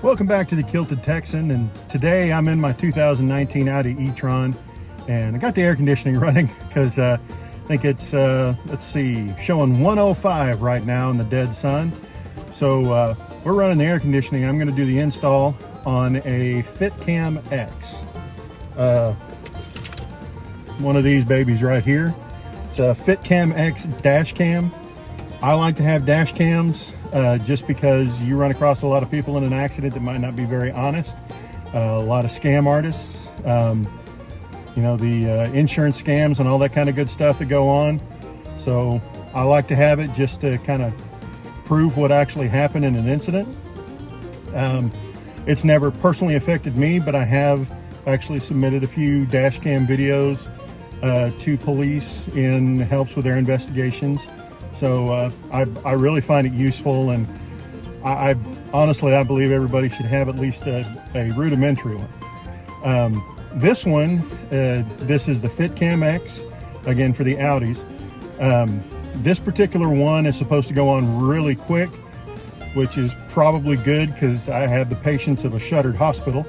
Welcome back to the Kilted Texan, and today I'm in my 2019 Audi e-tron, and I got the air conditioning running because I think it's let's see, showing 105 right now in the dead sun. So we're running the air conditioning. I'm going to do the install on a FITCAMX, one of these babies right here. It's a FITCAMX dash cam. I like to have dash cams just because you run across a lot of people in an accident that might not be very honest. A lot of scam artists, you know, the insurance scams and all that kind of good stuff that go on. So I like to have it just to kind of prove what actually happened in an incident. It's never personally affected me, but I have actually submitted a few dash cam videos to police in helps with their investigations. So I really find it useful, and I honestly, I believe everybody should have at least a rudimentary one. This one, this is the FITCAMX, again for the Audis. This particular one is supposed to go on really quick, which is probably good because I have the patience of a shuttered hospital.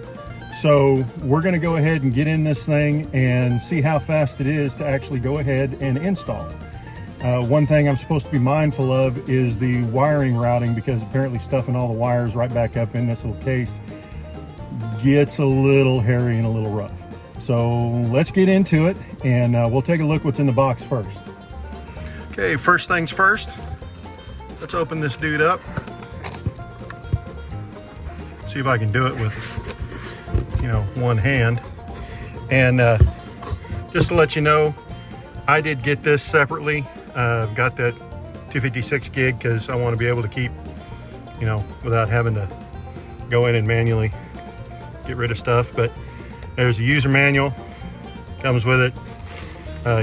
So we're going to go ahead and get in this thing and see how fast it is to actually go ahead and install. One thing I'm supposed to be mindful of is the wiring routing, because apparently stuffing all the wires right back up in this little case gets a little hairy and a little rough. So let's get into it, and we'll take a look what's in the box first. Okay, first things first, let's open this dude up. See if I can do it with, you know, one hand. And just to let you know, I did get this separately. Got that 256 gig because I want to be able to keep, you know, without having to go in and manually get rid of stuff. But there's a user manual, comes with it.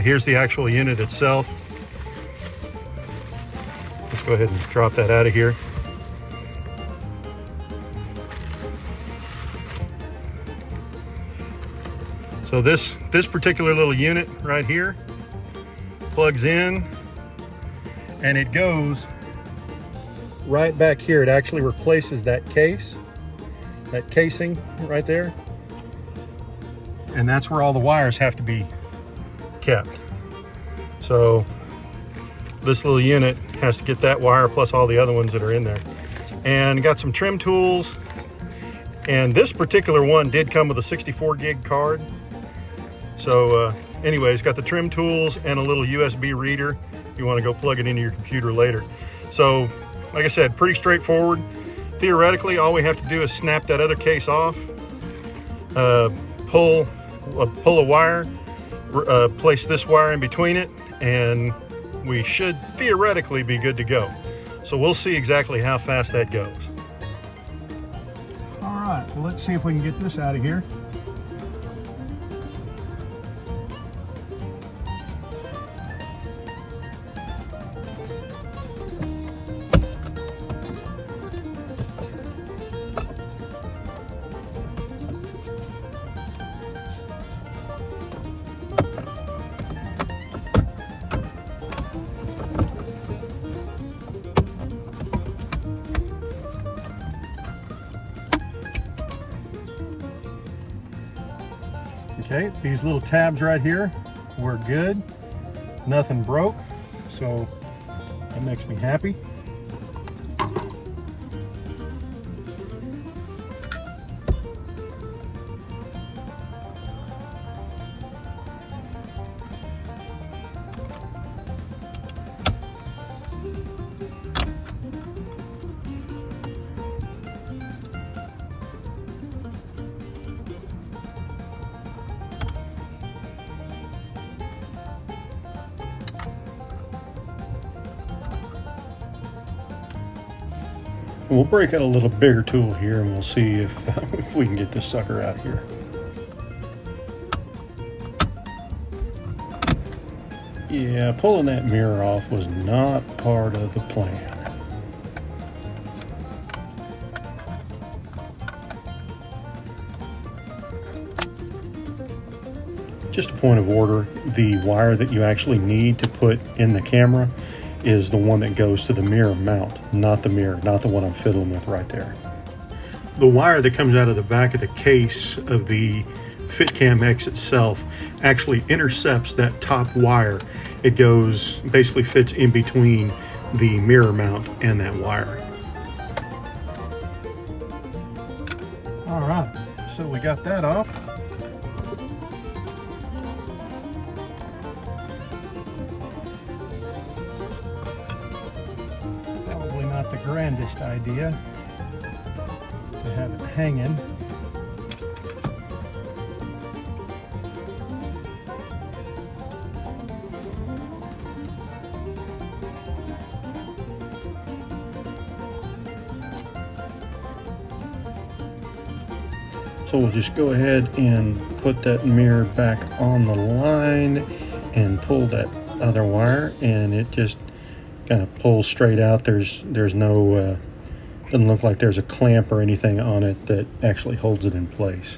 Here's the actual unit itself. Let's go ahead and drop that out of here. So this particular little unit right here plugs in, and it goes right back here. It actually replaces that case, that casing right there, and that's where all the wires have to be kept. So this little unit has to get that wire plus all the other ones that are in there. And got some trim tools, and this particular one did come with a 64 gig card. So anyways, got the trim tools and a little USB reader. You want to go plug it into your computer later. So like I said, pretty straightforward. Theoretically, all we have to do is snap that other case off, pull a wire, place this wire in between it, and we should theoretically be good to go. So we'll see exactly how fast that goes. All right, well, let's see if we can get this out of here. Okay, these little tabs right here were good. Nothing broke, so that makes me happy. We'll break out a little bigger tool here, and we'll see if we can get this sucker out of here. Yeah, pulling that mirror off was not part of the plan. Just a point of order, the wire that you actually need to put in the camera is the one that goes to the mirror mount, not the mirror, not the one I'm fiddling with right there. The wire that comes out of the back of the case of the FITCAMX itself actually intercepts that top wire. It goes, basically fits in between the mirror mount and that wire. All right, so we got that off. Probably not the grandest idea to have it hanging. So we'll just go ahead and put that mirror back on the line and pull that other wire, and it just kind of pulls straight out. There's no, doesn't look like there's a clamp or anything on it that actually holds it in place.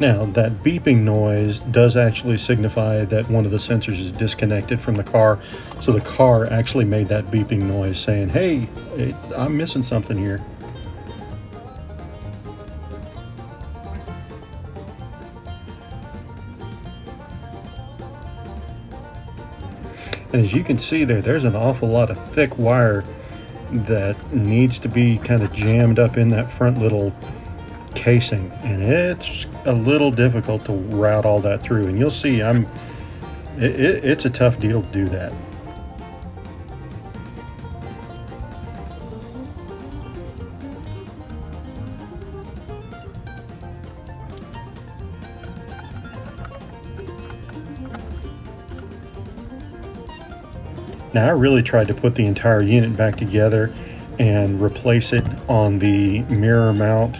Now, that beeping noise does actually signify that one of the sensors is disconnected from the car. So the car actually made that beeping noise saying, hey, I'm missing something here. And as you can see there's an awful lot of thick wire that needs to be kind of jammed up in that front little casing, and it's a little difficult to route all that through, and you'll see it's a tough deal to do that. Now, I really tried to put the entire unit back together and replace it on the mirror mount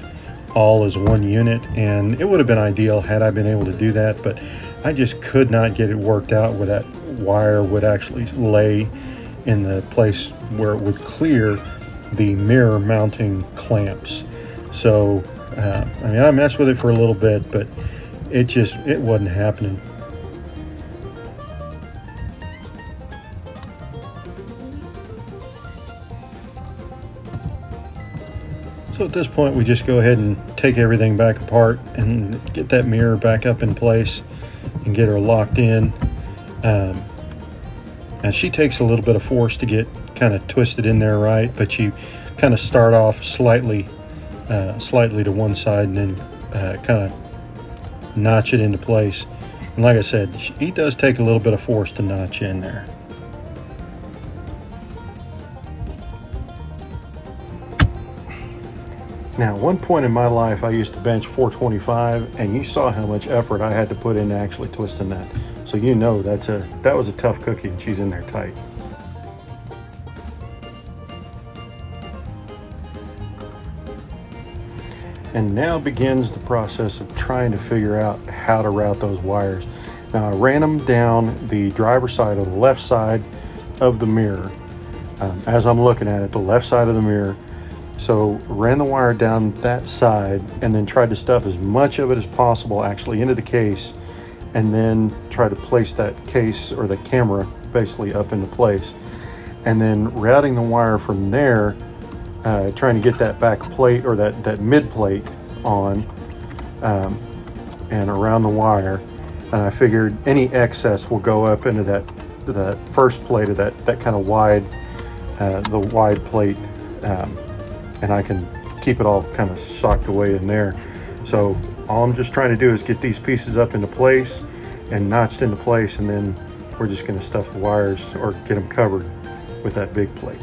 all as one unit, and it would have been ideal had I been able to do that, but I just could not get it worked out where that wire would actually lay in the place where it would clear the mirror mounting clamps. So I mean, I messed with it for a little bit, but it wasn't happening. So at this point, we just go ahead and take everything back apart and get that mirror back up in place and get her locked in. And she takes a little bit of force to get kind of twisted in there right, but you kind of start off slightly to one side and then kind of notch it into place. And like I said, it does take a little bit of force to notch in there. Now, at one point in my life, I used to bench 425, and you saw how much effort I had to put in actually twisting that. So you know that was a tough cookie, and she's in there tight. And now begins the process of trying to figure out how to route those wires. Now, I ran them down the driver's side, or the left side of the mirror. As I'm looking at it, the left side of the mirror. So ran the wire down that side and then tried to stuff as much of it as possible actually into the case, and then try to place that case or the camera basically up into place. And then routing the wire from there, trying to get that back plate or that mid plate on and around the wire. And I figured any excess will go up into that first plate of that kind of wide, the wide plate. And I can keep it all kind of socked away in there. So all I'm just trying to do is get these pieces up into place and notched into place, and then we're just going to stuff the wires or get them covered with that big plate.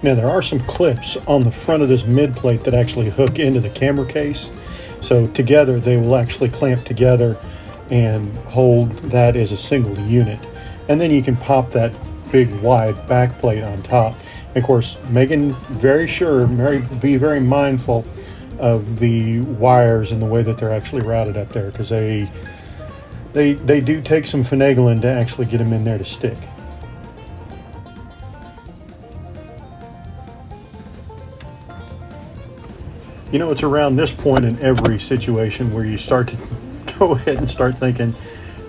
Now, there are some clips on the front of this mid plate that actually hook into the camera case. So together they will actually clamp together and hold that as a single unit. And then you can pop that big wide back plate on top. And of course, be very mindful of the wires and the way that they're actually routed up there, because they do take some finagling to actually get them in there to stick. You know, it's around this point in every situation where you start to go ahead and start thinking,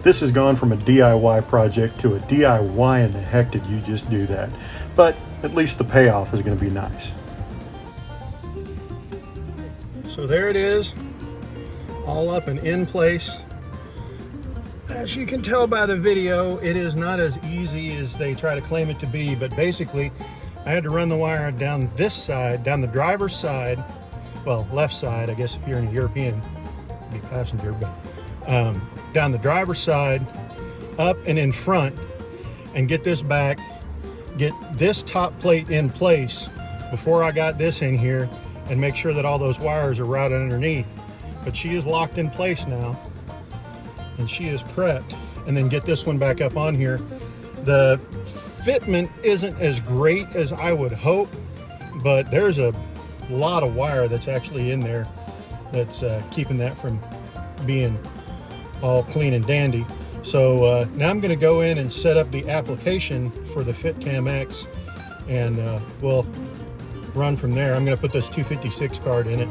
this has gone from a DIY project to a DIY, and the heck did you just do that? But at least the payoff is going to be nice. So there it is, all up and in place. As you can tell by the video, it is not as easy as they try to claim it to be, but basically I had to run the wire down this side, down the driver's side, well, left side, I guess if you're in a European, it'd be passenger, but down the driver's side, up and in front, and get this back, get this top plate in place before I got this in here, and make sure that all those wires are routed underneath. But she is locked in place now, and she is prepped, and then get this one back up on here. The fitment isn't as great as I would hope, but there's a lot of wire that's actually in there that's keeping that from being all clean and dandy. So now I'm going to go in and set up the application for the FITCAMX, and we'll run from there. I'm going to put this 256 card in it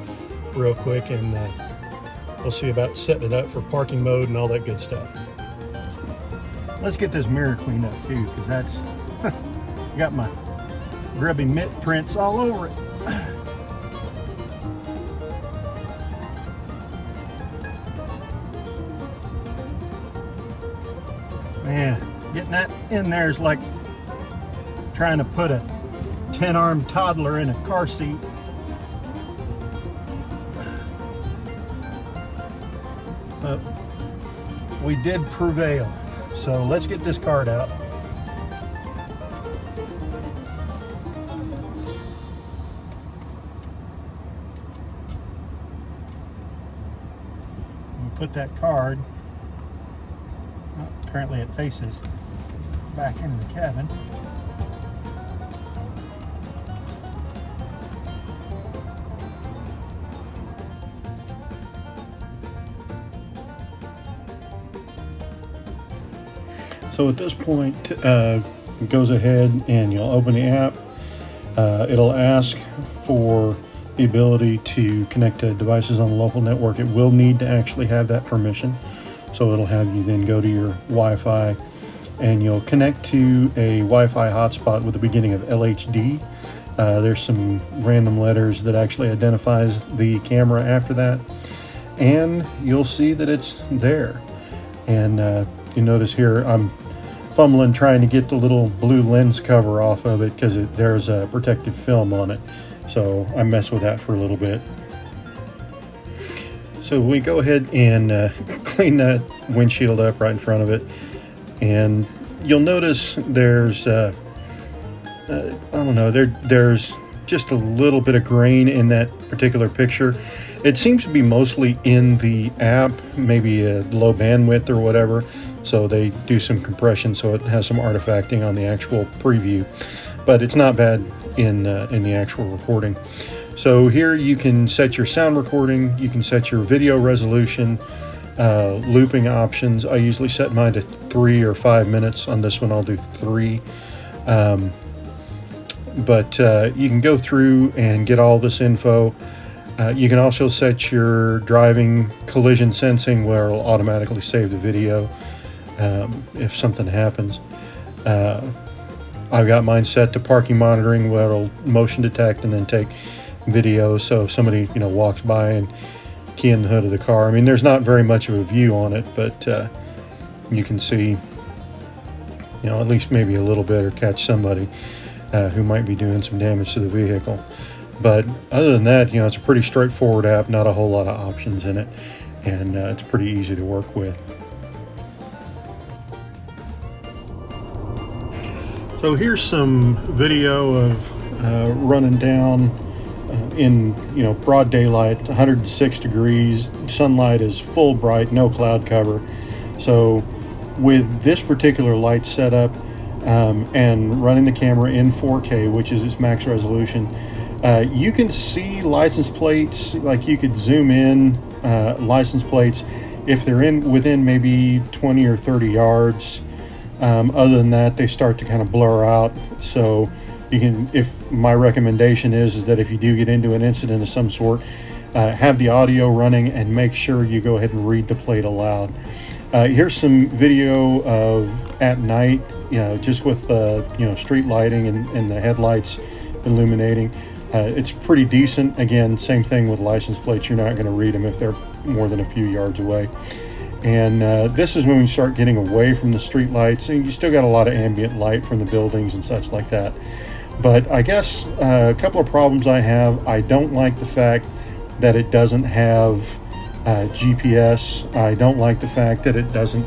real quick, and we'll see about setting it up for parking mode and all that good stuff. Let's get this mirror cleaned up too, because that's got my grubby mitt prints all over it. Man, getting that in there is like trying to put a 10-armed toddler in a car seat. But we did prevail. So let's get this card out. We'll put that card, well, apparently it faces back into the cabin. So at this point, it goes ahead and you'll open the app. It'll ask for the ability to connect to devices on the local network. It will need to actually have that permission. So it'll have you then go to your Wi-Fi, and you'll connect to a Wi-Fi hotspot with the beginning of LHD. There's some random letters that actually identifies the camera after that, and you'll see that it's there. And you notice here I'm fumbling trying to get the little blue lens cover off of it because there's a protective film on it, so I mess with that for a little bit. So we go ahead and clean that windshield up right in front of it, and you'll notice there's I don't know, there's just a little bit of grain in that particular picture. It seems to be mostly in the app, maybe a low bandwidth or whatever, so they do some compression so it has some artifacting on the actual preview, but it's not bad in the actual recording. So here you can set your sound recording, you can set your video resolution, looping options. I usually set mine to 3 or 5 minutes. On this one I'll do 3. But you can go through and get all this info. You can also set your driving collision sensing, where it'll automatically save the video if something happens. I've got mine set to parking monitoring, where it'll motion detect and then take video. So if somebody walks by and key in the hood of the car, I mean, there's not very much of a view on it, but you can see at least maybe a little bit, or catch somebody who might be doing some damage to the vehicle. But other than that, it's a pretty straightforward app, not a whole lot of options in it, and it's pretty easy to work with. So here's some video of running down in broad daylight, 106 degrees, sunlight is full bright, no cloud cover. So with this particular light setup and running the camera in 4K, which is its max resolution, you can see license plates. Like, you could zoom in license plates if they're within maybe 20 or 30 yards. Other than that, they start to kind of blur out. So you can, if my recommendation is that if you do get into an incident of some sort, have the audio running, and make sure you go ahead and read the plate aloud. Here's some video of at night, just with street lighting and the headlights illuminating. It's pretty decent. Again, same thing with license plates. You're not going to read them if they're more than a few yards away. And this is when we start getting away from the street lights, and you still got a lot of ambient light from the buildings and such like that. But I guess a couple of problems I have. I don't like the fact that it doesn't have GPS. I don't like the fact that it doesn't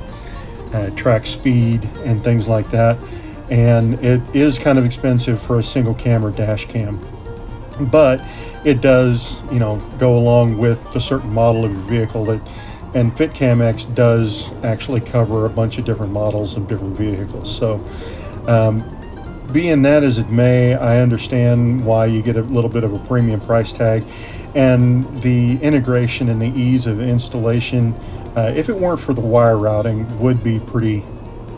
track speed and things like that. And it is kind of expensive for a single camera dash cam. But it does, go along with a certain model of your vehicle. And FITCAMX does actually cover a bunch of different models of different vehicles. So being that as it may, I understand why you get a little bit of a premium price tag. And the integration and the ease of installation, if it weren't for the wire routing, would be pretty,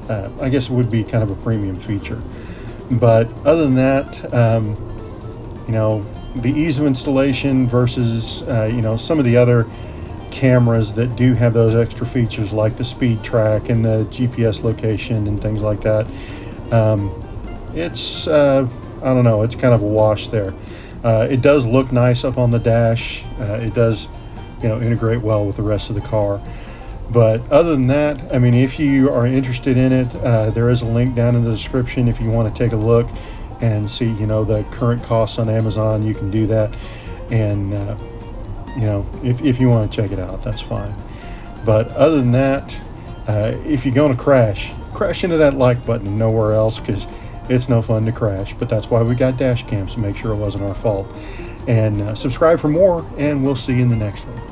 I guess it would be kind of a premium feature. But other than that, the ease of installation versus, some of the other cameras that do have those extra features like the speed track and the GPS location and things like that, it's, I don't know, it's kind of a wash there. It does look nice up on the dash. It does, integrate well with the rest of the car. But other than that, I mean, if you are interested in it, there is a link down in the description if you want to take a look and see, the current costs on Amazon. You can do that. And, if you want to check it out, that's fine. But other than that, if you're going to crash into that like button and nowhere else, because it's no fun to crash. But that's why we got dash cams, to make sure it wasn't our fault. And subscribe for more, and we'll see you in the next one.